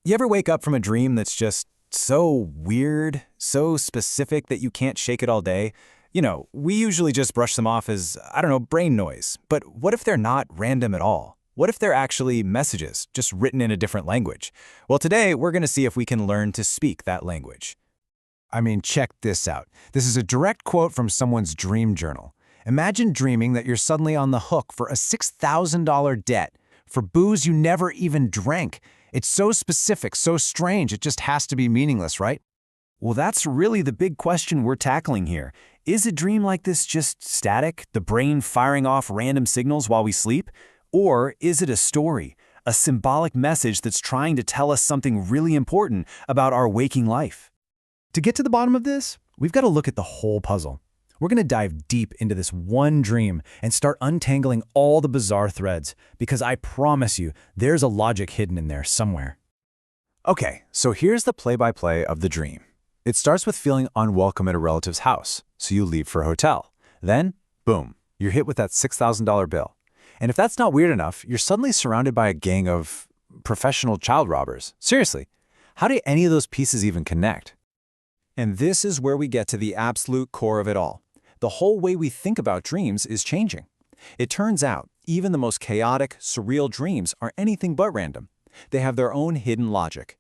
You ever wake up from a dream that's just so weird, so specific that you can't shake it all day? We usually just brush them off as, I don't know, brain noise. But what if they're not random at all? What if they're actually messages, just written in a different language? Well, today we're going to see if we can learn to speak that language. I mean, check this out. This is a direct quote from someone's dream journal. Imagine dreaming that you're suddenly on the hook for a $6,000 debt for booze you never even drank. It's so specific, so strange, it just has to be meaningless, right? Well, that's really the big question we're tackling here. Is a dream like this just static, the brain firing off random signals while we sleep? Or is it a story, a symbolic message that's trying to tell us something really important about our waking life? To get to the bottom of this, we've got to look at the whole puzzle. We're going to dive deep into this one dream and start untangling all the bizarre threads, because I promise you, there's a logic hidden in there somewhere. Okay, so here's the play-by-play of the dream. It starts with feeling unwelcome at a relative's house, so you leave for a hotel. Then, boom, you're hit with that $6,000 bill. And if that's not weird enough, you're suddenly surrounded by a gang of professional child robbers. Seriously, how do any of those pieces even connect? And this is where we get to the absolute core of it all. The whole way we think about dreams is changing. It turns out, even the most chaotic, surreal dreams are anything but random. They have their own hidden logic.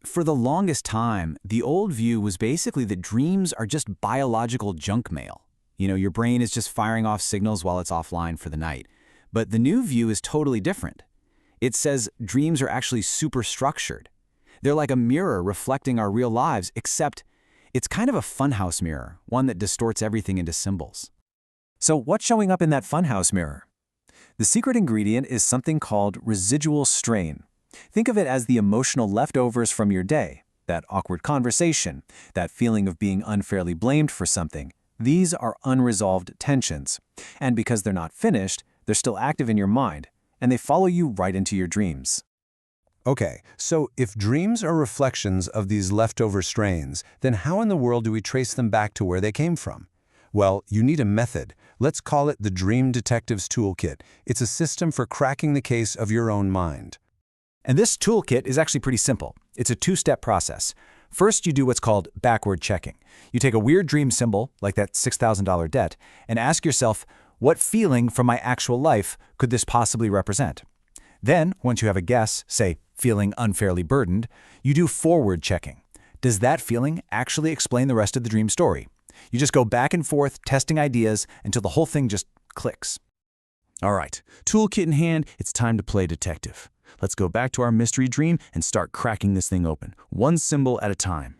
For the longest time, the old view was basically that dreams are just biological junk mail. Your brain is just firing off signals while it's offline for the night. But the new view is totally different. It says dreams are actually super structured. They're like a mirror reflecting our real lives, except it's kind of a funhouse mirror, one that distorts everything into symbols. So what's showing up in that funhouse mirror? The secret ingredient is something called residual strain. Think of it as the emotional leftovers from your day, that awkward conversation, that feeling of being unfairly blamed for something. These are unresolved tensions. And because they're not finished, they're still active in your mind, and they follow you right into your dreams. Okay, so if dreams are reflections of these leftover strains, then how in the world do we trace them back to where they came from? Well, you need a method. Let's call it the Dream Detective's Toolkit. It's a system for cracking the case of your own mind. And this toolkit is actually pretty simple. It's a two-step process. First, you do what's called backward checking. You take a weird dream symbol, like that $6,000 debt, and ask yourself, what feeling from my actual life could this possibly represent? Then, once you have a guess, say, feeling unfairly burdened, you do forward checking. Does that feeling actually explain the rest of the dream story? You just go back and forth, testing ideas, until the whole thing just clicks. All right, toolkit in hand, it's time to play detective. Let's go back to our mystery dream and start cracking this thing open, one symbol at a time.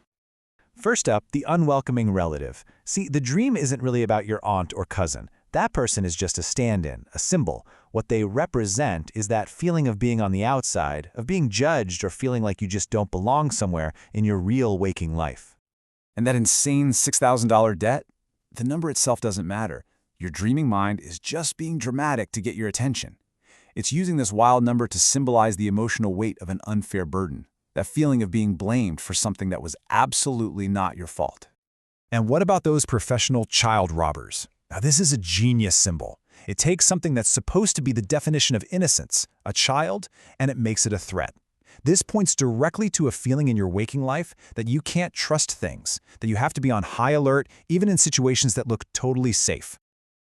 First up, the unwelcoming relative. See, the dream isn't really about your aunt or cousin. That person is just a stand-in, a symbol. What they represent is that feeling of being on the outside, of being judged or feeling like you just don't belong somewhere in your real waking life. And that insane $6,000 debt? The number itself doesn't matter. Your dreaming mind is just being dramatic to get your attention. It's using this wild number to symbolize the emotional weight of an unfair burden, that feeling of being blamed for something that was absolutely not your fault. And what about those professional child robbers? Now, this is a genius symbol. It takes something that's supposed to be the definition of innocence, a child, and it makes it a threat. This points directly to a feeling in your waking life that you can't trust things, that you have to be on high alert, even in situations that look totally safe.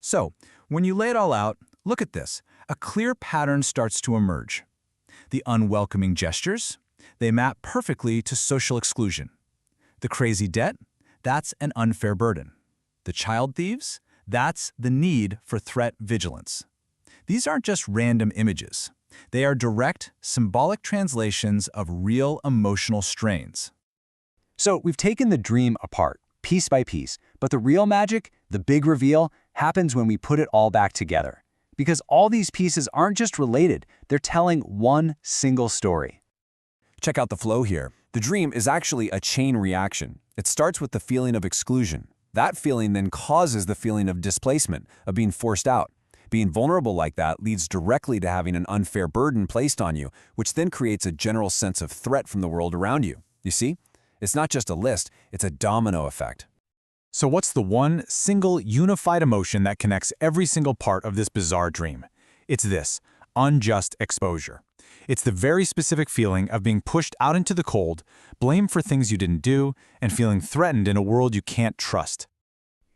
So, when you lay it all out, look at this. A clear pattern starts to emerge. The unwelcoming gestures, they map perfectly to social exclusion. The crazy debt, that's an unfair burden. The child thieves, that's the need for threat vigilance. These aren't just random images. They are direct, symbolic translations of real emotional strains. So we've taken the dream apart, piece by piece, but the real magic, the big reveal, happens when we put it all back together. Because all these pieces aren't just related, they're telling one single story. Check out the flow here. The dream is actually a chain reaction. It starts with the feeling of exclusion. That feeling then causes the feeling of displacement, of being forced out. Being vulnerable like that leads directly to having an unfair burden placed on you, which then creates a general sense of threat from the world around you. You see? It's not just a list, it's a domino effect. So what's the one single unified emotion that connects every single part of this bizarre dream? It's this: unjust exposure. It's the very specific feeling of being pushed out into the cold, blamed for things you didn't do, and feeling threatened in a world you can't trust.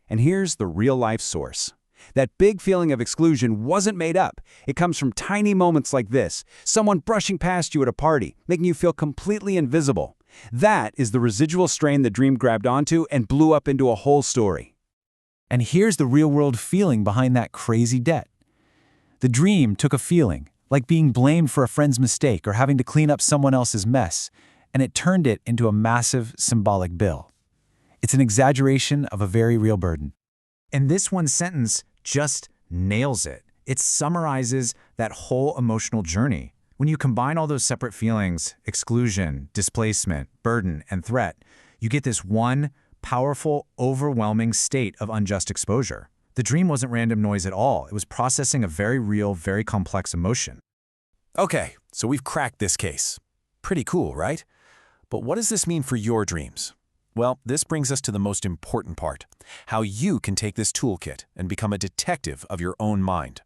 And here's the real-life source. That big feeling of exclusion wasn't made up. It comes from tiny moments like this, someone brushing past you at a party, making you feel completely invisible. That is the residual strain the dream grabbed onto and blew up into a whole story. And here's the real-world feeling behind that crazy debt. The dream took a feeling, like being blamed for a friend's mistake or having to clean up someone else's mess, and it turned it into a massive symbolic bill. It's an exaggeration of a very real burden. And this one sentence just nails it. It summarizes that whole emotional journey. When you combine all those separate feelings, exclusion, displacement, burden, and threat, you get this one powerful, overwhelming state of unjust exposure. The dream wasn't random noise at all. It was processing a very real, very complex emotion. Okay, so we've cracked this case. Pretty cool, right? But what does this mean for your dreams? Well, this brings us to the most important part, how you can take this toolkit and become a detective of your own mind.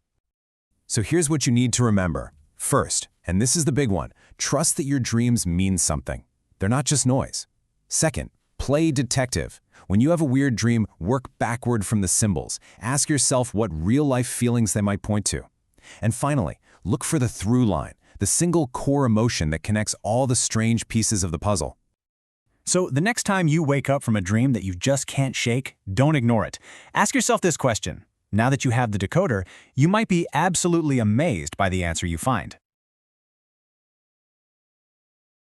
So here's what you need to remember. First, and this is the big one, trust that your dreams mean something. They're not just noise. Second, play detective. When you have a weird dream, work backward from the symbols. Ask yourself what real-life feelings they might point to. And finally, look for the through line, the single core emotion that connects all the strange pieces of the puzzle. So the next time you wake up from a dream that you just can't shake, don't ignore it. Ask yourself this question. Now that you have the decoder, you might be absolutely amazed by the answer you find.